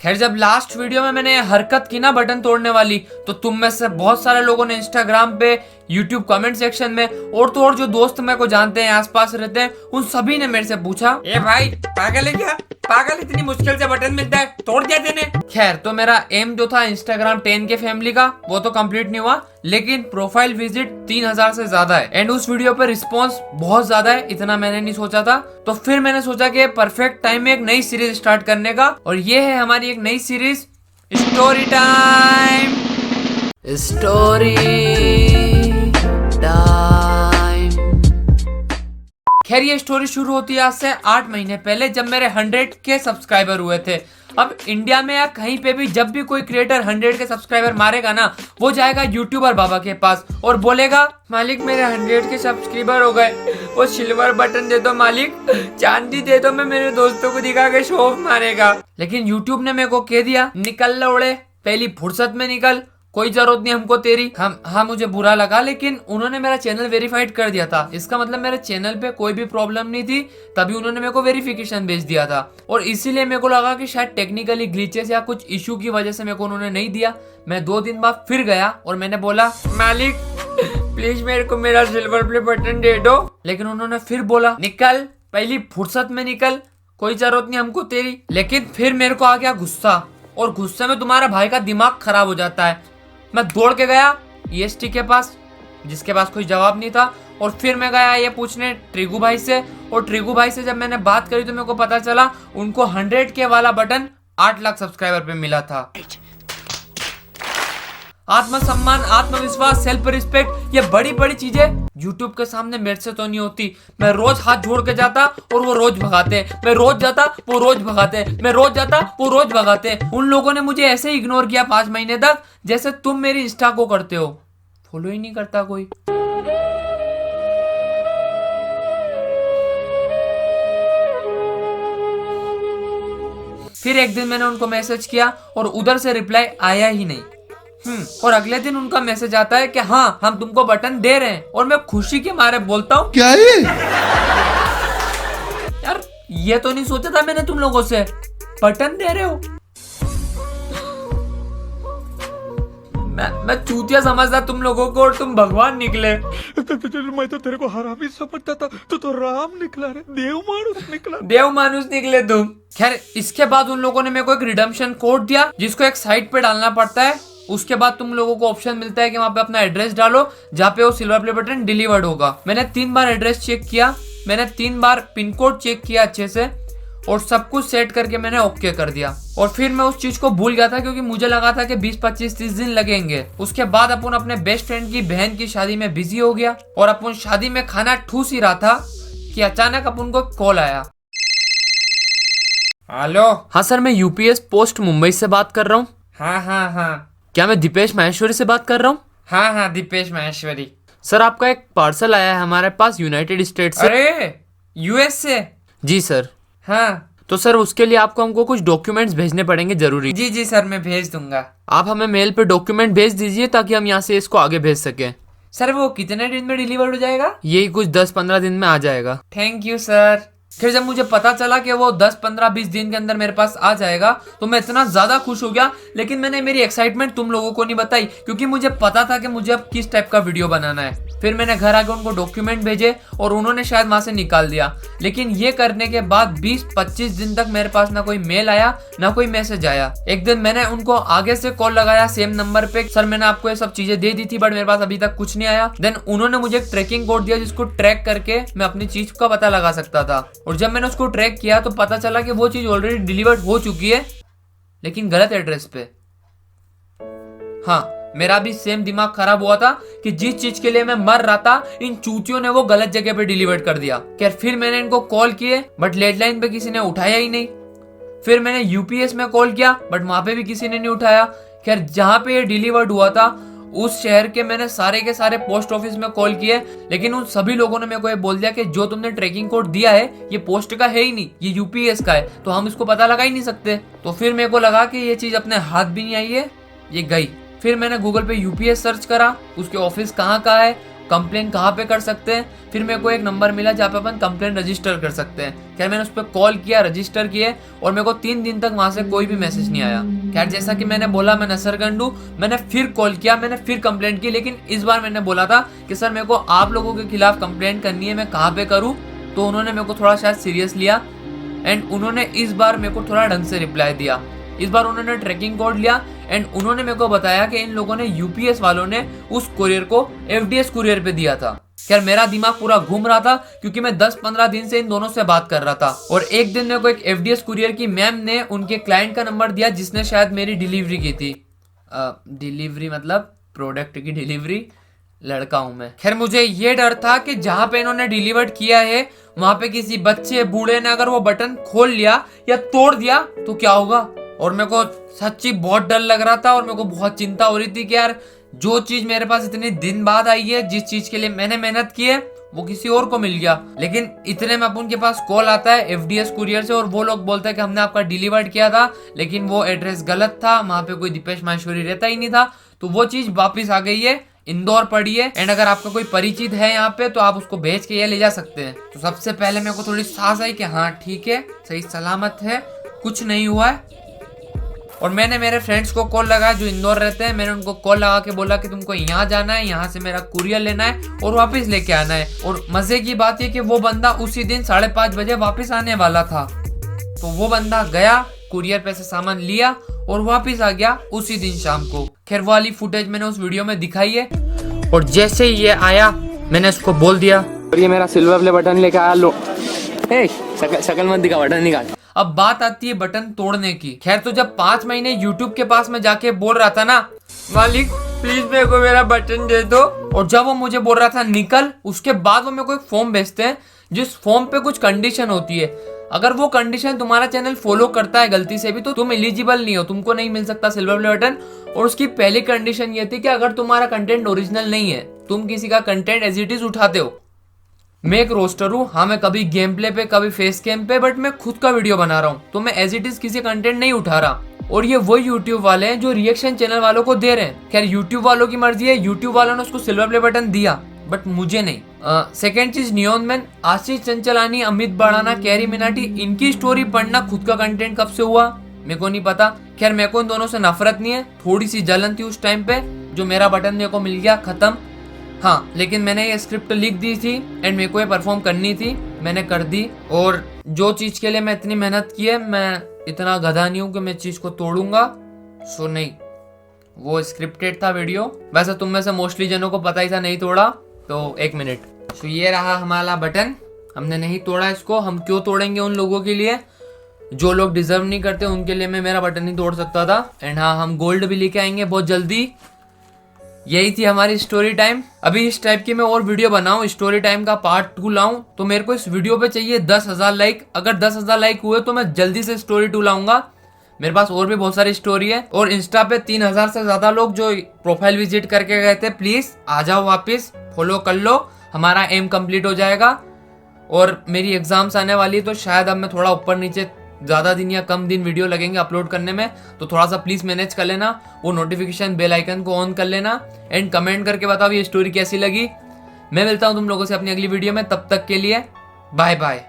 खैर जब last video में मैंने हरकत की ना बटन तोड़ने वाली, तो तुम में से बहुत सारे लोगों ने इंस्टाग्राम पे, यूट्यूब कमेंट सेक्शन में और तो और जो दोस्त मेरे को जानते हैं, आसपास रहते हैं, उन सभी ने मेरे से पूछा, ए भाई पागल है क्या? पागल, इतनी मुश्किल से बटन मिलता है, तोड़ दिया तूने? खैर तो मेरा एम जो था इंस्टाग्राम 10K फैमिली का, वो तो कंप्लीट नहीं हुआ, लेकिन प्रोफाइल विजिट 3000 से ज्यादा है एंड उस वीडियो पे रिस्पॉन्स बहुत ज्यादा है। इतना मैंने नहीं सोचा था, तो फिर मैंने सोचा कि परफेक्ट टाइम में एक नई सीरीज स्टार्ट करने का, और ये है हमारी एक नई series, story time. Story time. खैर ये स्टोरी शुरू होती है आज से 8 महीने पहले, जब मेरे 100K सब्सक्राइबर हुए थे। अब इंडिया में या कहीं पे भी जब भी कोई क्रिएटर 100K सब्सक्राइबर मारेगा ना, वो जाएगा यूट्यूबर बाबा के पास और बोलेगा, मालिक मेरे 100K सब्सक्राइबर हो गए, वो सिल्वर बटन दे दो मालिक, चांदी दे दो, मैं मेरे दोस्तों को दिखा के शो ऑफ मारेगा। लेकिन यूट्यूब ने मेरे को कह दिया, निकल लौड़े, पहली फुर्सत में निकल, कोई जरूरत नहीं हमको तेरी। हाँ मुझे बुरा लगा, लेकिन उन्होंने मेरा चैनल वेरीफाइड कर दिया था। इसका मतलब मेरे चैनल पे कोई भी प्रॉब्लम नहीं थी, तभी उन्होंने मेरे को वेरिफिकेशन भेज दिया था। और इसीलिए मेरे को लगा कि शायद टेक्निकली ग्लिचेस या कुछ इशू की वजह से मेरे को उन्होंने नहीं दिया। मैं 2 दिन बाद फिर गया और मैंने बोला, मालिक प्लीज मेरे को मेरा सिल्वर प्ले बटन दे दो। लेकिन उन्होंने फिर बोला, निकल, पहली फुर्सत में निकल, कोई जरूरत नहीं हमको तेरी। लेकिन फिर मेरे को आ गया गुस्सा, और गुस्से में तुम्हारा भाई का दिमाग खराब हो जाता है। मैं दौड़ के गया EST के पास, जिसके पास कोई जवाब नहीं था, और फिर मैं गया ये पूछने ट्रिगू भाई से, और ट्रिगू भाई से जब मैंने बात करी तो मेरे को पता चला उनको 100K वाला बटन 8 लाख सब्सक्राइबर पे मिला था। आत्मसम्मान, आत्मविश्वास, सेल्फ रिस्पेक्ट, ये बड़ी बड़ी चीजें यूट्यूब के सामने मेरे से तो नहीं होती। मैं रोज हाथ जोड़ के जाता और वो रोज भगाते, मैं रोज जाता वो रोज भगाते, मैं रोज जाता वो रोज भगाते। उन लोगों ने मुझे ऐसे इग्नोर किया 5 महीने तक, जैसे तुम मेरी इंस्टा को करते हो। फॉलो ही नहीं करता कोई। फिर एक दिन मैंने उनको मैसेज किया और उधर से रिप्लाई आया ही नहीं। और अगले दिन उनका मैसेज आता है कि हाँ हम तुमको बटन दे रहे हैं, और मैं खुशी के मारे बोलता हूँ, क्या ये? यार ये तो नहीं सोचा था मैंने तुम लोगों से, बटन दे रहे हो। मैं चूतिया समझता तुम लोगों को, और तुम भगवान निकले। मैं तो तेरे को हरामी समझता था, तो राम निकला रे, देव मानुस निकला। देव मानुस निकले तुम। खैर इसके बाद उन लोगों ने मेरे को एक रिडम्पशन कोड दिया, जिसको एक साइट पे डालना पड़ता है। उसके बाद तुम लोगों को ऑप्शन मिलता है कि वहां पे अपना एड्रेस डालो, जहाँ पे वो सिल्वर प्ले बटन डिलीवर्ड होगा। मैंने 3 बार एड्रेस चेक किया, मैंने 3 बार पिन कोड चेक किया अच्छे से, और सब कुछ सेट करके मैंने ओके कर दिया। और फिर मैं उस चीज को भूल गया था, क्योंकि मुझे लगा था कि 20-25-30 दिन लगेंगे। उसके बाद अपन अपने बेस्ट फ्रेंड की बहन की शादी में बिजी हो गया, और अपन शादी में खाना ठूस ही रहा था कि अचानक अपन को कॉल आया। हेलो। हाँ सर, मैं UPS पोस्ट मुंबई से बात कर रहा हूँ। हाँ। क्या मैं दीपेश माहेश्वरी से बात कर रहा हूँ? हाँ दीपेश माहेश्वरी। सर आपका एक पार्सल आया है हमारे पास यूनाइटेड स्टेट से। अरे US से? जी सर। हाँ तो सर उसके लिए आपको हमको कुछ डॉक्यूमेंट्स भेजने पड़ेंगे जरूरी। जी सर मैं भेज दूंगा। आप हमें मेल पे डॉक्यूमेंट भेज दीजिए ताकि हम यहाँ से इसको आगे भेज सके। सर वो कितने दिन में डिलीवर हो जाएगा? यही कुछ 10-15 दिन में आ जाएगा। Thank you sir. फिर जब मुझे पता चला कि वो 10-15-20 दिन के अंदर मेरे पास आ जाएगा, तो मैं इतना ज्यादा खुश हो गया। लेकिन मैंने मेरी एक्साइटमेंट तुम लोगों को नहीं बताई, क्योंकि मुझे पता था कि मुझे अब किस टाइप का वीडियो बनाना है। फिर मैंने घर आके उनको डॉक्यूमेंट भेजे, और उन्होंने शायद वहां से निकाल दिया। लेकिन ये करने के बाद 20-25 दिन तक मेरे पास ना कोई मेल आया, ना कोई मैसेज आया। एक दिन मैंने उनको आगे से कॉल लगाया सेम नंबर पे, सर मैंने आपको ये सब चीजें दे दी थी, बट मेरे पास अभी तक कुछ नहीं आया। देन उन्होंने मुझे एक ट्रैकिंग कोड दिया, जिसको ट्रैक करके मैं अपनी चीज का पता लगा सकता था। और जब मैंने उसको ट्रैक किया तो पता चला कि वो चीज ऑलरेडी डिलीवर्ड हो चुकी है, लेकिन गलत एड्रेस पे। हाँ मेरा भी सेम दिमाग खराब हुआ था कि जिस चीज के लिए मैं मर रहा था, इन चूतियों ने वो गलत जगह पे डिलीवर्ड कर दिया। खैर फिर मैंने इनको कॉल किए, बट लैंडलाइन पे किसी ने उठाया ही नहीं। फिर मैंने UPS में कॉल किया, बट वहां पे भी किसी ने नहीं उठाया। खैर जहां पे ये डिलीवर्ड हुआ था उस शहर के मैंने सारे के सारे पोस्ट ऑफिस में कॉल किए, लेकिन उन सभी लोगों ने मेरे को ये बोल दिया कि जो तुमने ट्रैकिंग कोड दिया है ये पोस्ट का है ही नहीं, ये UPS का है, तो हम इसको पता लगा ही नहीं सकते। तो फिर मेरे को लगा कि ये चीज अपने हाथ भी नहीं आई है, ये गई। फिर मैंने गूगल पे UPS सर्च करा, उसके ऑफिस कहाँ का है, कंप्लेन कहाँ पे कर सकते हैं। फिर मेरे को एक नंबर मिला जहाँ पे अपन कंप्लेन रजिस्टर कर सकते हैं। खैर मैंने उस पर कॉल किया, रजिस्टर किए और मेरे को 3 दिन तक वहाँ से कोई भी मैसेज नहीं आया। खैर जैसा कि मैंने बोला मैं नसरगंड हूँ, मैंने फिर कॉल किया, मैंने फिर कंप्लेंट की, लेकिन इस बार मैंने बोला था कि सर मेरे को आप लोगों के खिलाफ कंप्लेंट करनी है, मैं कहाँ पे करूँ। तो उन्होंने मेरे को थोड़ा शायद सीरियस लिया एंड उन्होंने इस बार मेरे को थोड़ा ढंग से रिप्लाई दिया। इस बार उन्होंने ट्रैकिंग कोड लिया एंड उन्होंने मेरे को बताया कि इन लोगों ने यूपीएस वालों ने उस कुरियर को एफडीएस कुरियर पे दिया था। खैर मेरा दिमाग पूरा घूम रहा था क्योंकि मैं 10-15 दिन से इन दोनों से बात कर रहा था और एक दिन मेरे को एक एफडीएस कुरियर की मैम ने उनके क्लाइंट का नंबर दिया जिसने शायद मेरी डिलीवरी की थी। डिलीवरी मतलब प्रोडक्ट की डिलीवरी, लड़का हूं मैं। खैर मुझे ये डर था कि जहां पे इन्होंने डिलीवर किया है वहां पे किसी बच्चे बूढ़े ने अगर वो बटन खोल लिया या तोड़ दिया तो क्या होगा। और मेरे को सच्ची बहुत डर लग रहा था और मेरे को बहुत चिंता हो रही थी कि यार जो चीज मेरे पास इतने दिन बाद आई है, जिस चीज के लिए मैंने मेहनत की है, वो किसी और को मिल गया। लेकिन इतने में अपन के पास कॉल आता है एफडीएस कुरियर से और वो लोग बोलते हैं कि हमने आपका डिलीवर किया था लेकिन वो एड्रेस गलत था, वहां पे कोई दीपेश माहेश्वरी रहता ही नहीं था। तो वो चीज वापिस आ गई है, इंदौर पड़ी है एंड अगर आपका कोई परिचित है यहाँ पे तो आप उसको भेज के ये ले जा सकते हैं। तो सबसे पहले मेरे को थोड़ी सांस आई कि हाँ ठीक है, सही सलामत है, कुछ नहीं हुआ है। और मैंने मेरे फ्रेंड्स को कॉल लगाया जो इंदौर रहते हैं, मैंने उनको कॉल लगा के बोला कि तुमको यहाँ जाना है, यहाँ से मेरा कुरियर लेना है और वापस लेके आना है। और मजे की बात ये कि वो बंदा उसी दिन 5:30 बजे वापस आने वाला था। तो वो बंदा गया, कुरियर पे से सामान लिया और वापस आ गया उसी दिन शाम को। खैर वाली फुटेज मैंने उस वीडियो में दिखाई है और जैसे ही ये आया मैंने उसको बोल दिया और ये मेरा सिल्वर प्ले बटन लेके आया लो। शकल मत दिखा, बटन निकाल। अब बात आती है बटन तोड़ने की। खैर तो जब 5 महीने YouTube के पास में जाके बोल रहा था ना मालिक प्लीज मेरे को मेरा बटन दे दो, और जब वो मुझे बोल रहा था निकल, उसके बाद वो मेरे को एक फॉर्म भेजते हैं जिस फॉर्म पे कुछ कंडीशन होती है। अगर वो कंडीशन तुम्हारा चैनल फॉलो करता है गलती से भी तो तुम एलिजिबल नहीं हो, तुमको नहीं मिल सकता सिल्वर प्ले बटन। और उसकी पहली कंडीशन ये थी कि अगर तुम्हारा कंटेंट ओरिजिनल नहीं है, तुम किसी का कंटेंट एज इट इज उठाते हो। मैं एक रोस्टर हूँ, हाँ मैं कभी गेम प्ले पे कभी फेस कैम पे, बट मैं खुद का वीडियो बना रहा हूँ तो मैं एज इट इज किसी कंटेंट नहीं उठा रहा। और ये वही यूट्यूब वाले हैं जो रिएक्शन चैनल वालों को दे रहे हैं। खैर यूट्यूब वालों की मर्जी है, यूट्यूब वालों ने उसको सिल्वर प्ले बटन दिया बट मुझे नहीं। सेकेंड चीज नियॉन मैन, आशीष चंचलानी, अमित बड़ाना, कैरी मिनाटी, इनकी स्टोरी पढ़ना खुद का कंटेंट कब से हुआ मेरे को नहीं पता। खैर मेरे को इन दोनों से नफरत नहीं है, थोड़ी सी जलन थी उस टाइम पे जो मेरा बटन मेरे को मिल गया, खत्म। हाँ लेकिन मैंने ये स्क्रिप्ट लिख दी थी एंड मेरे को ये परफॉर्म करनी थी, मैंने कर दी। और जो चीज के लिए मैं इतनी मेहनत की है, मैं इतना गधा नहीं हूँ कि मैं चीज को तोड़ूंगा। सो नहीं, वो स्क्रिप्टेड था वीडियो। वैसे तुम में से मोस्टली जनों को पता ही था नहीं तोड़ा, तो 1 मिनट। सो ये रहा हमारा बटन, हमने नहीं तोड़ा इसको। हम क्यों तोड़ेंगे? उन लोगों के लिए जो लोग डिजर्व नहीं करते, उनके लिए मैं मेरा बटन नहीं तोड़ सकता था। एंड हाँ, हम गोल्ड भी लेके आएंगे बहुत जल्दी। यही थी हमारी स्टोरी टाइम। अभी इस टाइप की मैं और वीडियो बनाऊं, स्टोरी टाइम का पार्ट 2 लाऊं, तो मेरे को इस वीडियो पे चाहिए 10,000 लाइक। अगर 10,000 लाइक हुए तो मैं जल्दी से स्टोरी 2 लाऊंगा। मेरे पास और भी बहुत सारी स्टोरी है। और इंस्टा पे 3,000 से ज्यादा लोग जो प्रोफाइल विजिट करके गए थे, प्लीज आ जाओ वापिस, फॉलो कर लो, हमारा एम कंप्लीट हो जाएगा। और मेरी एग्जाम्स आने वाली है तो शायद अब मैं थोड़ा ऊपर नीचे ज्यादा दिन या कम दिन वीडियो लगेंगे अपलोड करने में, तो थोड़ा सा प्लीज मैनेज कर लेना। वो नोटिफिकेशन बेल आइकन को ऑन कर लेना एंड कमेंट करके बताओ ये स्टोरी कैसी लगी। मैं मिलता हूँ तुम लोगों से अपनी अगली वीडियो में, तब तक के लिए बाय बाय।